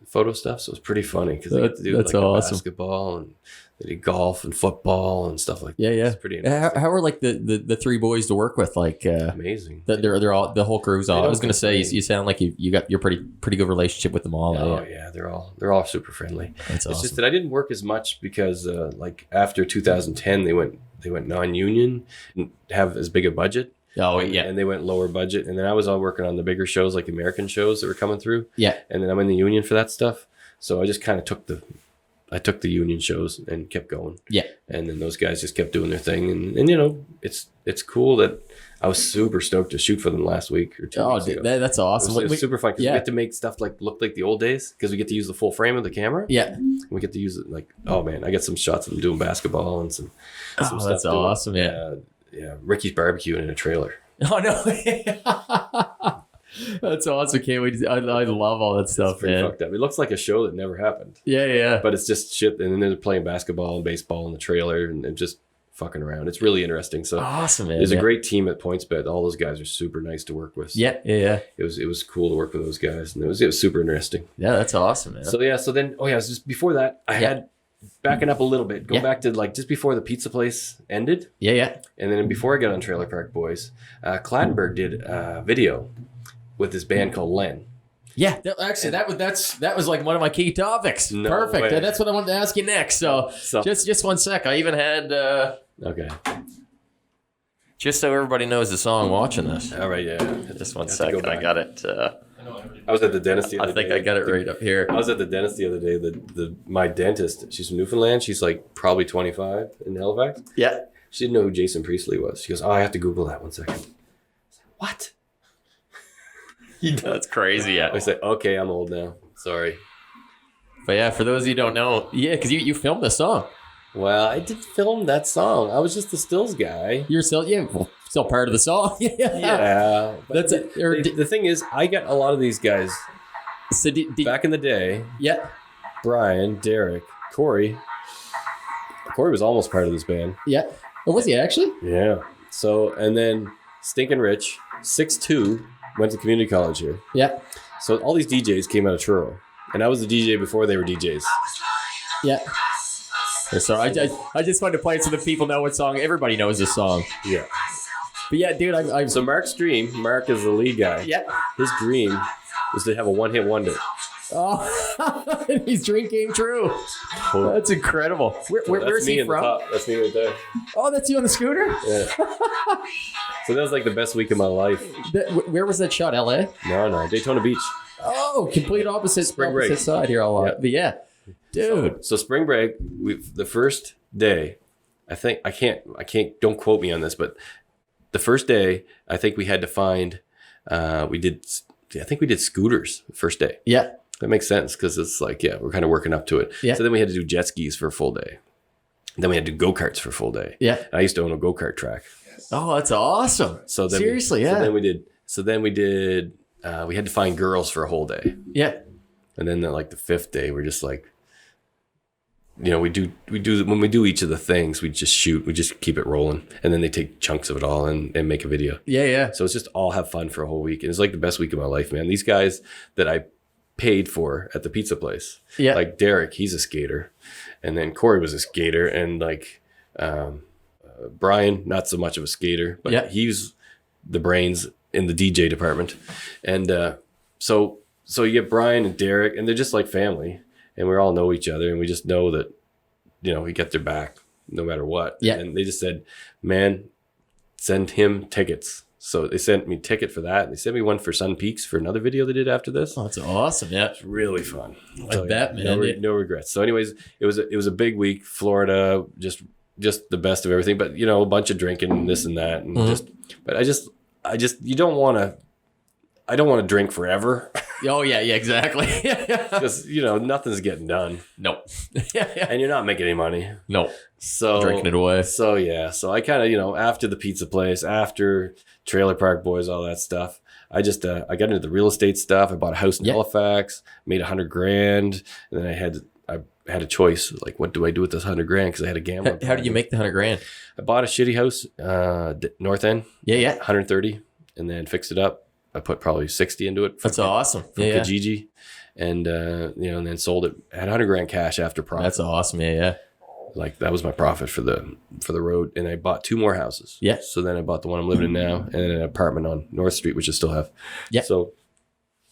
Photo stuff. So it was pretty funny because they get to do like awesome. Basketball and. They did golf and football and stuff like that. Yeah. It's pretty interesting. How are like the 3 boys to work with? Like amazing. They're all the whole crew's all. I was gonna say you sound like you got your pretty good relationship with them all. Oh yeah, they're all super friendly. That's awesome. It's just that I didn't work as much because like after 2010 they went non-union, didn't have as big a budget. Oh yeah, and they went lower budget, and then I was all working on the bigger shows like American shows that were coming through. Yeah, and then I'm in the union for that stuff, so I just kind of took the union shows and kept going. Yeah. And then those guys just kept doing their thing. And it's cool that I was super stoked to shoot for them last week or 2 weeks ago. That's awesome. It was super fun because we get to make stuff look like the old days because we get to use the full frame of the camera. Yeah. And we get to use it oh man, I get some shots of them doing basketball and some stuff. That's awesome. Yeah. Ricky's barbecuing in a trailer. Oh no. That's awesome. Can't wait. I love all that stuff, man. Fucked up. It looks like a show that never happened. Yeah. But it's just shit. And then they're playing basketball and baseball in the trailer and just fucking around. It's really interesting. So awesome, man. There's a great team at PointsBet. All those guys are super nice to work with. So yeah. It was cool to work with those guys, and it was super interesting. Yeah, that's awesome, man. So then it was just before that I had backing up a little bit, go back to just before the pizza place ended. Yeah. And then before I got on Trailer Park Boys, Clattenburg did a video with this band called Len. Yeah, actually, that was like one of my key topics. No Perfect. way. That's what I wanted to ask you next. So just 1 sec. I even had. Okay. Just so everybody knows the song watching this. All right, yeah. Just one second. I got it. I was at the dentist the other day. I think I got it right up here. I was at the dentist the other day. My dentist, she's from Newfoundland. She's like probably 25 in Halifax. Yeah. She didn't know who Jason Priestley was. She goes, "Oh, I have to Google that 1 second." I was like, "What?" That's crazy. Yeah. I said, "Okay, I'm old now. Sorry." But yeah, for those of you who don't know, yeah, because you filmed the song. Well, I did film that song. I was just the stills guy. You're still still part of the song. Yeah. That's it. The thing is, I got a lot of these guys So back in the day. yeah. Brian, Derek, Corey. Corey was almost part of this band. Yeah. Oh, was he actually? Yeah. So, and then Stinkin' Rich, 6'2", went to community college here. Yeah. So all these DJs came out of Truro. And I was the DJ before they were DJs. Yeah. So I just wanted to play it so that people know what song. Everybody knows this song. Yeah. But yeah, dude, I'm So Mark's dream, Mark is the lead guy. yeah. His dream was to have a one-hit wonder. Oh, his dream came true. Oh. That's incredible. Where's he from? That's me right there. Oh, that's you on the scooter? Yeah. So that was like the best week of my life. Where was that shot? LA? No, Daytona Beach. Oh, complete opposite break. side here. But yeah, dude. So spring break, the first day, I can't, don't quote me on this, but the first day, I think we had to find, I think we did scooters the first day. Yeah. That makes sense because it's like, yeah, we're kind of working up to it. Yeah. So then we had to do jet skis for a full day. Then we had to do go-karts for a full day. Yeah. And I used to own a go-kart track. Oh, that's awesome. So then seriously, yeah. So then we had to find girls for a whole day. Yeah. And then like the fifth day, we're just like, you know, we do when we do each of the things, we just keep it rolling. And then they take chunks of it all and make a video. Yeah. So it's just all have fun for a whole week. And it's like the best week of my life, man. These guys that I paid for at the pizza place. Yeah. Like Derek, he's a skater. And then Corey was a skater. And like Brian, not so much of a skater, but he's the brains in the DJ department. And so you get Brian and Derek, and they're just like family. And we all know each other, and we just know that, you know, we get their back no matter what. Yeah. And they just said, man, send him tickets. So they sent me a ticket for that. And they sent me one for Sun Peaks for another video they did after this. Oh, that's awesome. Yeah. It's really fun. I bet, man. No regrets. So anyways, it was a big week. Florida, just the best of everything. But, you know, a bunch of drinking and this and that. And I don't want to drink forever. Oh, yeah, exactly. Because, you know, nothing's getting done. Nope. And you're not making any money. Nope. So drinking it away. So, yeah. So I kind of, you know, after the pizza place, after Trailer Park Boys, all that stuff, I just, I got into the real estate stuff. I bought a house in Halifax, made $100,000. And then I had a choice. Like, what do I do with this $100,000? Because I had a gambling. How did you make the $100,000? I bought a shitty house, North End. Yeah. 130, and then fixed it up. I put probably 60 into it. That's awesome. From Kijiji. And, you know, and then sold it. I had $100,000 cash after profit. That's awesome. Yeah. Like that was my profit for the road. And I bought 2 more houses. Yeah. So then I bought the one I'm living in now and then an apartment on North Street, which I still have. Yeah. So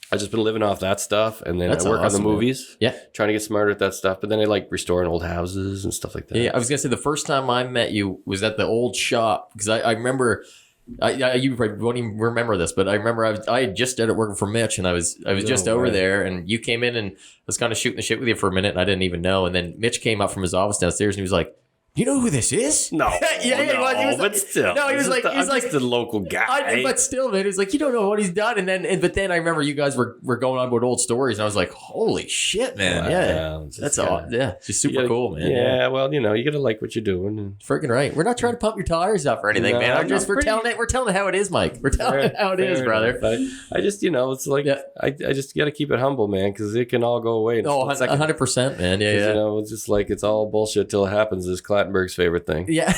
I just been living off that stuff. And then That's I work awesome, on the movies. Man. Yeah. Trying to get smarter at that stuff. But then I like restoring old houses and stuff like that. Yeah. I was going to say the first time I met you was at the old shop because I remember... you won't even remember this, but I remember I had just started working for Mitch, and I was just over there, and you came in and was kind of shooting the shit with you for a minute, and I didn't even know. And then Mitch came up from his office downstairs, and he was like, "You know who this is?" No, he was but still, no, he was like, I'm just the local guy. But still, man, he was like, "You don't know what he's done." But then I remember you guys were going on about old stories, and I was like, "Holy shit, man!" That's all. Yeah, just super cool, man. Yeah, well, you know, you gotta like what you're doing. And... Freaking right. We're not trying to pump your tires up or anything, man. We're telling it how it is, Mike. We're telling it how it is, brother. But I just, you know, it's like I just gotta keep it humble, man, because it can all go away. Oh, 100%, man. Yeah. You know, it's just like it's all bullshit till it happens. Is Clattenburg's favorite thing. Yeah.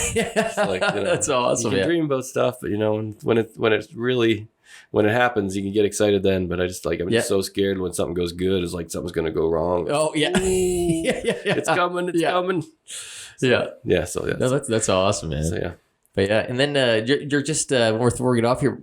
Like, you know, that's awesome. You can dream about stuff, but you know, when it happens, you can get excited then. But I'm just so scared when something goes good. It's like something's gonna go wrong. Oh yeah. It's coming. It's coming. So, No, that's awesome, man. So, yeah. But yeah, and then you're just we're getting off here.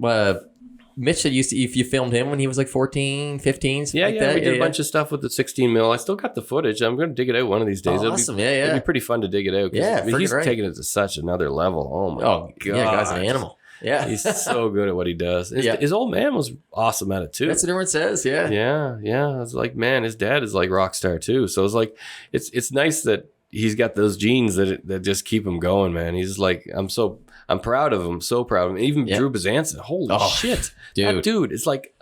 Mitch said if you filmed him when he was like 14, 15, something like that. We did a bunch of stuff with the 16 mil. I still got the footage. I'm going to dig it out one of these days. Awesome. It'd be pretty fun to dig it out. Yeah, I mean, he's taking it to such another level. Oh my God. Yeah, guy's an animal. Yeah. He's so good at what he does. His old man was awesome at it too. That's what everyone says. Yeah. Yeah. It's like, man, his dad is like rock star too. So it's like, it's nice that he's got those genes that just keep him going, man. He's like, I'm proud of him. So proud of him. Even Drew Bezanson. Holy shit. Dude. That dude, it's like,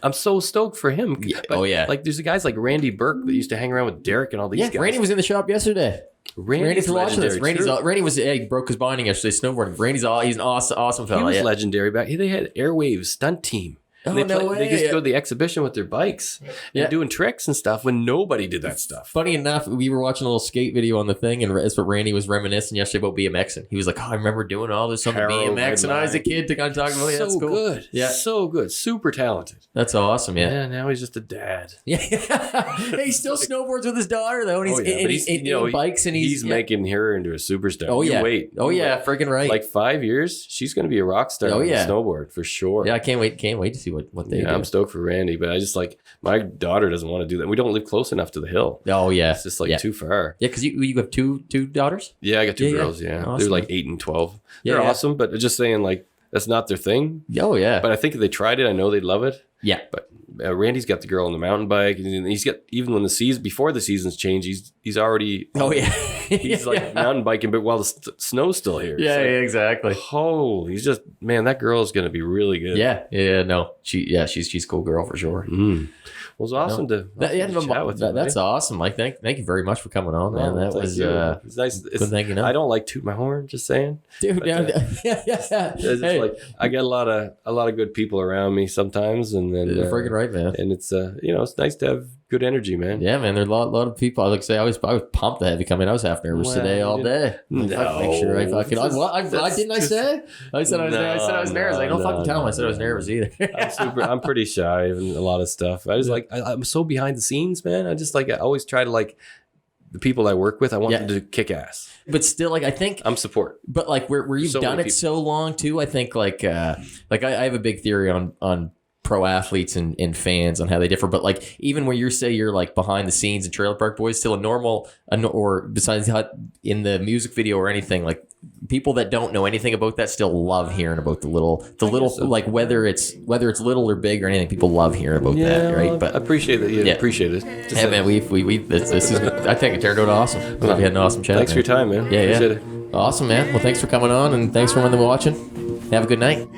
I'm so stoked for him. But, like there's guys like Randy Burke that used to hang around with Derek and all these guys. Randy was in the shop yesterday. Randy's watching this. legendary. Randy was he broke his binding yesterday snowboarding. He's an awesome fella. He was legendary back. They had Airwaves stunt team. Oh, they no way. They used to go to the exhibition with their bikes and doing tricks and stuff when nobody did that stuff. Funny enough, we were watching a little skate video on the thing, and that's what Randy was reminiscing yesterday about BMXing. He was like, I remember doing all this on the BMX when I was a kid to kind of talk about it. That's cool. Good. Yeah. So good. Super talented. That's awesome, Yeah, now he's just a dad. Yeah. Hey, he still snowboards with his daughter, though, and he's in bikes, and he's making her into a superstar. Oh, yeah. Wait. Freaking right. Like 5 years, she's going to be a rock star on the snowboard, for sure. Yeah, I can't wait to see what they do. I'm stoked for Randy, but I just like my daughter doesn't want to do that. We don't live close enough to the hill. Oh yeah, it's just like too far. Yeah, because you have two daughters. Yeah, I got two girls. Yeah, awesome. They're like 8 and 12. They're awesome, but just saying like that's not their thing. Oh yeah, but I think if they tried it, I know they'd love it. Yeah, but Randy's got the girl on the mountain bike, and he's got even when before the seasons change, he's already he's like mountain biking, but while the snow's still here. Yeah, exactly. Oh, he's just man, that girl is going to be really good. Yeah, no, she's a cool girl for sure. Well, it was awesome to chat with you. That's awesome, Mike. Thank you very much for coming on, man. That was it's nice. I don't like toot my horn, just saying, dude. But, like I get a lot of good people around me sometimes, and then freaking right, man. And it's it's nice to have good energy, man. Yeah, man. There's a lot of people. I like to say I was pumped to have you come in. I was half nervous today all day. No, make sure I fucking. I said I was nervous. I don't fucking tell them I said I was nervous either. I'm pretty shy in a lot of stuff. I was like I'm so behind the scenes, man. I always try to like the people I work with. I want them to kick ass. But still, like I think I'm support. But like where you've done it so long too, I think like I have a big theory on pro athletes and fans on how they differ, but like even when you say you're like behind the scenes in Trailer Park Boys, still or besides in the music video or anything, like people that don't know anything about that still love hearing about the little like whether it's little or big or anything, people love hearing about that, right? But I appreciate that. You appreciate it. Yeah, man, this is I think it turned out awesome. We had an awesome chat. Thanks for your time, man. Yeah. Awesome, man. Well, thanks for coming on, and thanks for everyone watching. Have a good night.